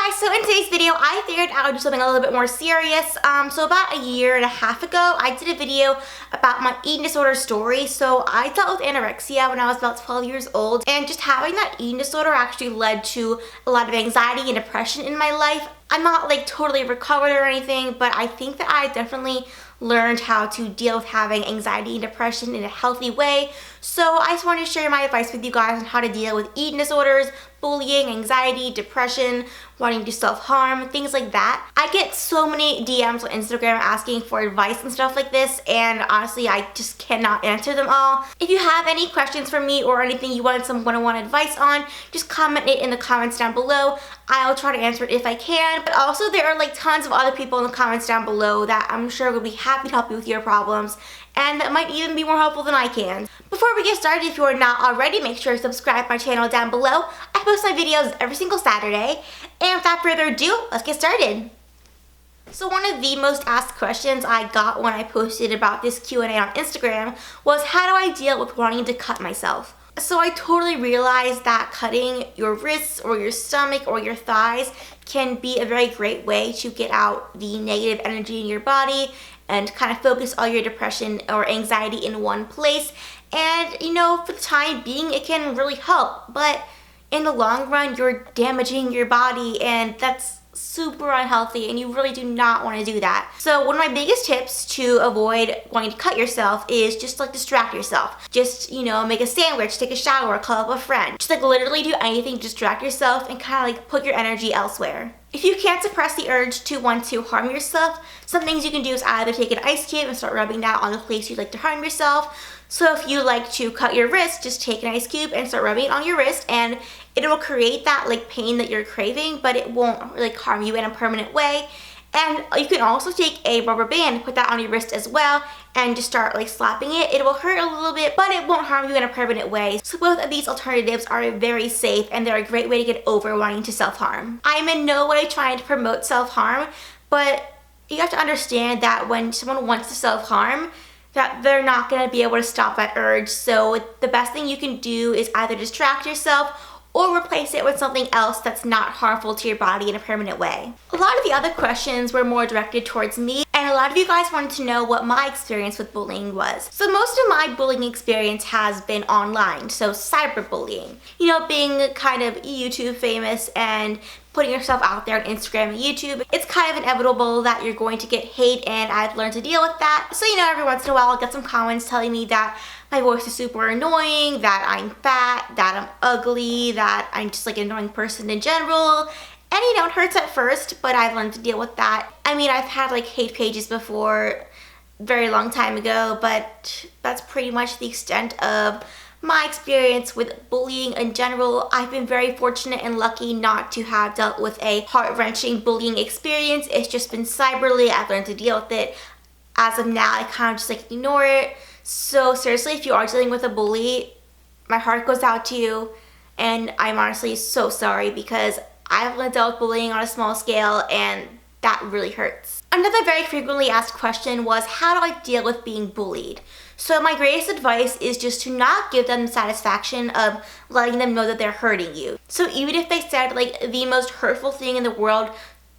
Hi, so in today's video, I figured I would do something a little bit more serious. So about a year and a half ago, I did a video about my eating disorder story. So I dealt with anorexia when I was about 12 years old, and just having that eating disorder actually led to a lot of anxiety and depression in my life. I'm not like totally recovered or anything, but I think that I definitely learned how to deal with having anxiety and depression in a healthy way. So I just wanted to share my advice with you guys on how to deal with eating disorders, bullying, anxiety, depression, wanting to self-harm, things like that. I get so many DMs on Instagram asking for advice and stuff like this, and honestly, I just cannot answer them all. If you have any questions for me or anything you want some one-on-one advice on, just comment it in the comments down below. I'll try to answer it if I can. But also there are like tons of other people in the comments down below that I'm sure will be happy to help you with your problems, and that might even be more helpful than I can. Before we get started, if you are not already, make sure to subscribe to my channel down below. I post my videos every single Saturday. And without further ado, let's get started. So one of the most asked questions I got when I posted about this Q&A on Instagram was, how do I deal with wanting to cut myself? So I totally realized that cutting your wrists or your stomach or your thighs can be a very great way to get out the negative energy in your body and kind of focus all your depression or anxiety in one place. And you know, for the time being, it can really help, but in the long run, you're damaging your body, and that's super unhealthy, and you really do not want to do that. So one of my biggest tips to avoid wanting to cut yourself is just like distract yourself. Just, you know, make a sandwich, take a shower, call up a friend. Just like literally do anything to distract yourself and kind of like put your energy elsewhere. If you can't suppress the urge to want to harm yourself, some things you can do is either take an ice cube and start rubbing that on the place you'd like to harm yourself. So if you like to cut your wrist, just take an ice cube and start rubbing it on your wrist, and it will create that like pain that you're craving, but it won't like harm you in a permanent way. And you can also take a rubber band, put that on your wrist as well, and just start like slapping it. It will hurt a little bit, but it won't harm you in a permanent way. So both of these alternatives are very safe, and they're a great way to get over wanting to self-harm. I'm in no way trying to promote self-harm, but you have to understand that when someone wants to self-harm, that they're not going to be able to stop that urge. So the best thing you can do is either distract yourself or replace it with something else that's not harmful to your body in a permanent way. A lot of the other questions were more directed towards me, and a lot of you guys wanted to know what my experience with bullying was. So most of my bullying experience has been online, so cyberbullying. You know, being kind of YouTube famous and putting yourself out there on Instagram and YouTube, it's kind of inevitable that you're going to get hate, and I've learned to deal with that. So, you know, every once in a while I'll get some comments telling me that my voice is super annoying, that I'm fat, that I'm ugly, that I'm just like an annoying person in general. And you know, it hurts at first, but I've learned to deal with that. I mean, I've had like hate pages before, very long time ago, but that's pretty much the extent of my experience with bullying in general. I've been very fortunate and lucky not to have dealt with a heart-wrenching bullying experience. It's just been cyberly. I've learned to deal with it. As of now, I kind of just like ignore it. So seriously, if you are dealing with a bully, my heart goes out to you, and I'm honestly so sorry, because I've dealt with bullying on a small scale, and that really hurts. Another very frequently asked question was, how do I deal with being bullied? So my greatest advice is just to not give them the satisfaction of letting them know that they're hurting you. So even if they said like the most hurtful thing in the world,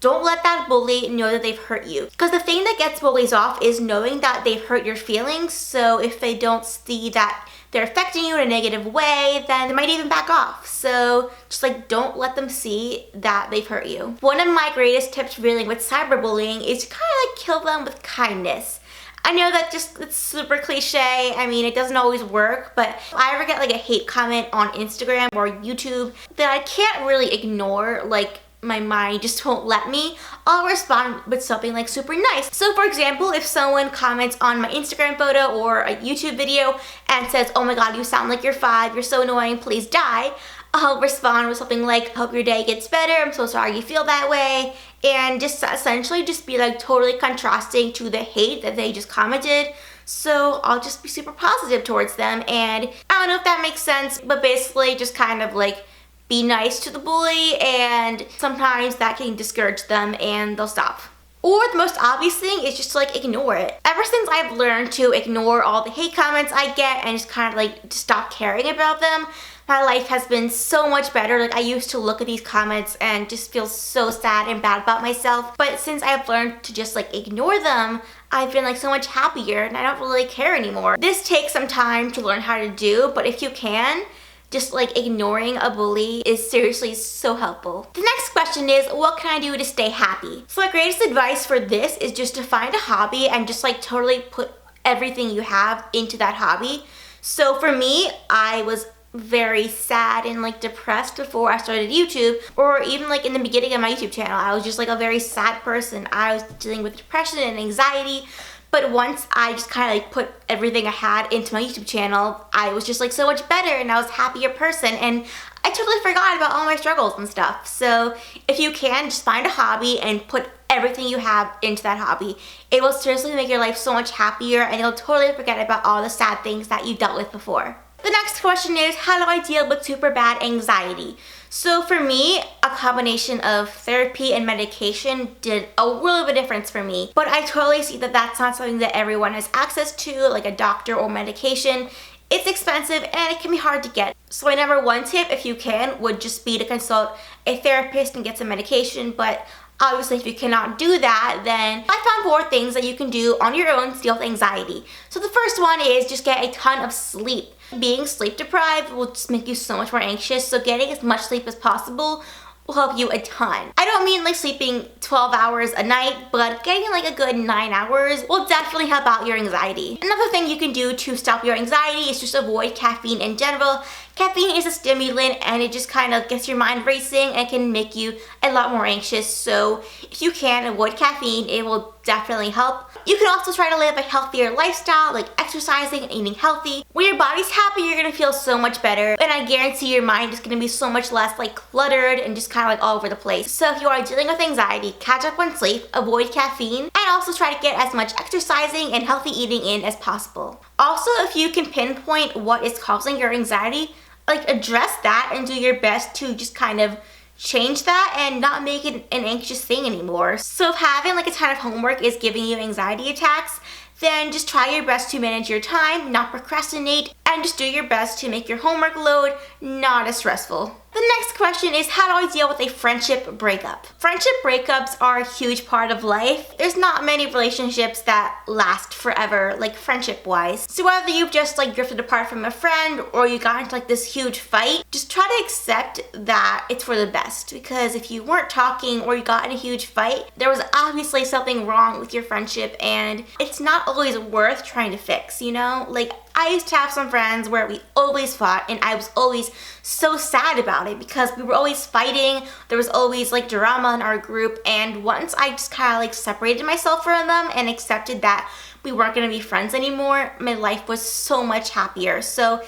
don't let that bully know that they've hurt you. Because the thing that gets bullies off is knowing that they've hurt your feelings. So if they don't see that they're affecting you in a negative way, then they might even back off. So just like don't let them see that they've hurt you. One of my greatest tips for dealing with cyberbullying is to kind of like kill them with kindness. I know that it's super cliche. I mean, it doesn't always work, but if I ever get like a hate comment on Instagram or YouTube that I can't really ignore, like my mind just won't let me, I'll respond with something like super nice. So for example, if someone comments on my Instagram photo or a YouTube video and says, "Oh my god, you sound like you're 5, you're so annoying, please die," I'll respond with something like, "Hope your day gets better, I'm so sorry you feel that way," and just essentially just be like totally contrasting to the hate that they just commented. So I'll just be super positive towards them, and I don't know if that makes sense, but basically just kind of like be nice to the bully, and sometimes that can discourage them and they'll stop. Or the most obvious thing is just to like ignore it. Ever since I've learned to ignore all the hate comments I get and just kind of like stop caring about them, my life has been so much better. Like, I used to look at these comments and just feel so sad and bad about myself. But since I've learned to just like ignore them, I've been like so much happier and I don't really care anymore. This takes some time to learn how to do, but if you can, just like ignoring a bully is seriously so helpful. The next question is, what can I do to stay happy? So my greatest advice for this is just to find a hobby and just like totally put everything you have into that hobby. So for me, I was very sad and like depressed before I started YouTube, or even like in the beginning of my YouTube channel. I was just like a very sad person. I was dealing with depression and anxiety. But once I just kind of like put everything I had into my YouTube channel, I was just like so much better and I was a happier person, and I totally forgot about all my struggles and stuff. So if you can, just find a hobby and put everything you have into that hobby. It will seriously make your life so much happier and you'll totally forget about all the sad things that you dealt with before. The next question is, how do I deal with super bad anxiety? So for me, a combination of therapy and medication did a really big difference for me. But I totally see that that's not something that everyone has access to, like a doctor or medication. It's expensive and it can be hard to get. So my number one tip, if you can, would just be to consult a therapist and get some medication. But obviously, if you cannot do that, then I found 4 things that you can do on your own to deal with anxiety. So the first one is just get a ton of sleep. Being sleep deprived will just make you so much more anxious, so getting as much sleep as possible will help you a ton. I don't mean like sleeping 12 hours a night, but getting like a good 9 hours will definitely help out your anxiety. Another thing you can do to stop your anxiety is just avoid caffeine in general. Caffeine is a stimulant and it just kind of gets your mind racing and can make you a lot more anxious. So if you can avoid caffeine, it will definitely help. You can also try to live a healthier lifestyle, like exercising and eating healthy. When your body's happy, you're gonna feel so much better, and I guarantee your mind is gonna be so much less like cluttered and just kind of like all over the place. So if you are dealing with anxiety, catch up on sleep, avoid caffeine, and also try to get as much exercising and healthy eating in as possible. Also, if you can pinpoint what is causing your anxiety, like address that and do your best to just kind of change that and not make it an anxious thing anymore. So if having like a ton of homework is giving you anxiety attacks, then just try your best to manage your time, not procrastinate, and just do your best to make your homework load not as stressful. The next question is, how do I deal with a friendship breakup? Friendship breakups are a huge part of life. There's not many relationships that last forever, like friendship-wise. So whether you've just like drifted apart from a friend or you got into like this huge fight, just try to accept that it's for the best. Because if you weren't talking or you got in a huge fight, there was obviously something wrong with your friendship, and it's not always worth trying to fix, you know? Like, I used to have some friends where we always fought and I was always so sad about it because we were always fighting. There was always like drama in our group, and once I just kind of like separated myself from them and accepted that we weren't going to be friends anymore, my life was so much happier. So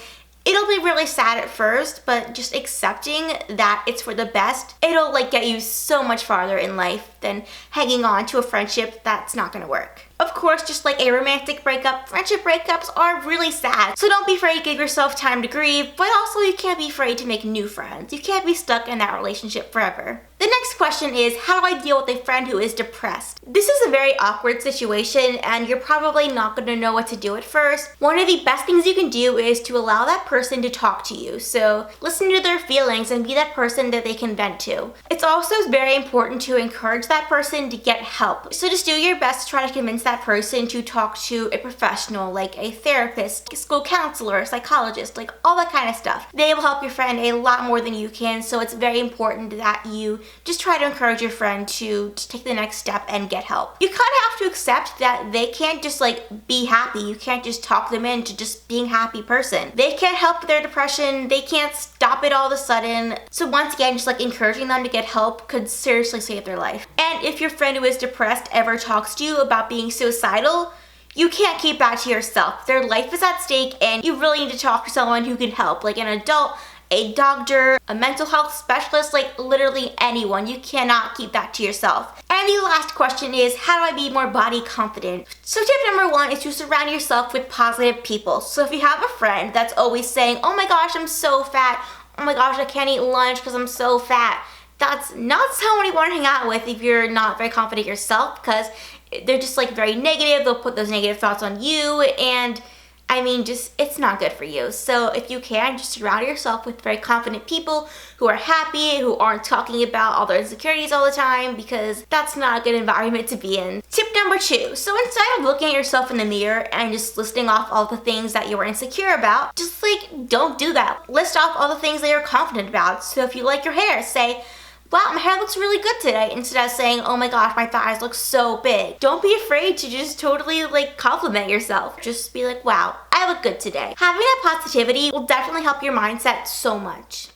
it'll be really sad at first, but just accepting that it's for the best, it'll like get you so much farther in life than hanging on to a friendship that's not going to work. Of course, just like a romantic breakup, friendship breakups are really sad. So don't be afraid to give yourself time to grieve, but also you can't be afraid to make new friends. You can't be stuck in that relationship forever. The next question is, how do I deal with a friend who is depressed? This is a very awkward situation and you're probably not going to know what to do at first. One of the best things you can do is to allow that person to talk to you. So listen to their feelings and be that person that they can vent to. It's also very important to encourage that person to get help. So just do your best to try to convince that person to talk to a professional, like a therapist, a school counselor, a psychologist, like all that kind of stuff. They will help your friend a lot more than you can, so it's very important that you just try to encourage your friend to take the next step and get help. You kind of have to accept that they can't just like be happy. You can't just talk them into just being a happy person. They can't help with their depression. They can't stop it all of a sudden. So once again, just like encouraging them to get help could seriously save their life. And if your friend who is depressed ever talks to you about being suicidal, you can't keep that to yourself. Their life is at stake and you really need to talk to someone who can help, like an adult, a doctor, a mental health specialist, like literally anyone. You cannot keep that to yourself. And the last question is, how do I be more body confident? So tip number 1 is to surround yourself with positive people. So if you have a friend that's always saying, oh my gosh, I'm so fat, oh my gosh, I can't eat lunch because I'm so fat, that's not someone you want to hang out with if you're not very confident yourself, because they're just like very negative. They'll put those negative thoughts on you, and I mean, just, it's not good for you. So if you can, just surround yourself with very confident people who are happy, who aren't talking about all their insecurities all the time, because that's not a good environment to be in. Tip number 2. So instead of looking at yourself in the mirror and just listing off all the things that you were insecure about, just like, don't do that. List off all the things that you're confident about. So if you like your hair, say, wow, my hair looks really good today, instead of saying, oh my gosh, my thighs look so big. Don't be afraid to just totally like compliment yourself. Just be like, wow, I look good today. Having that positivity will definitely help your mindset so much.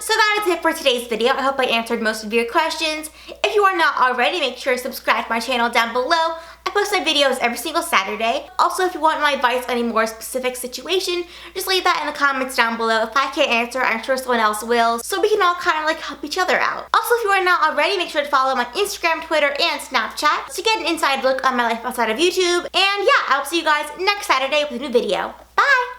So that is it for today's video. I hope I answered most of your questions. If you are not already, make sure to subscribe to my channel down below. I post my videos every single Saturday. Also, if you want my advice on any more specific situation, just leave that in the comments down below. If I can't answer, I'm sure someone else will, so we can all kind of like help each other out. Also, if you are not already, make sure to follow my Instagram, Twitter, and Snapchat to get an inside look on my life outside of YouTube. And yeah, I'll see you guys next Saturday with a new video. Bye!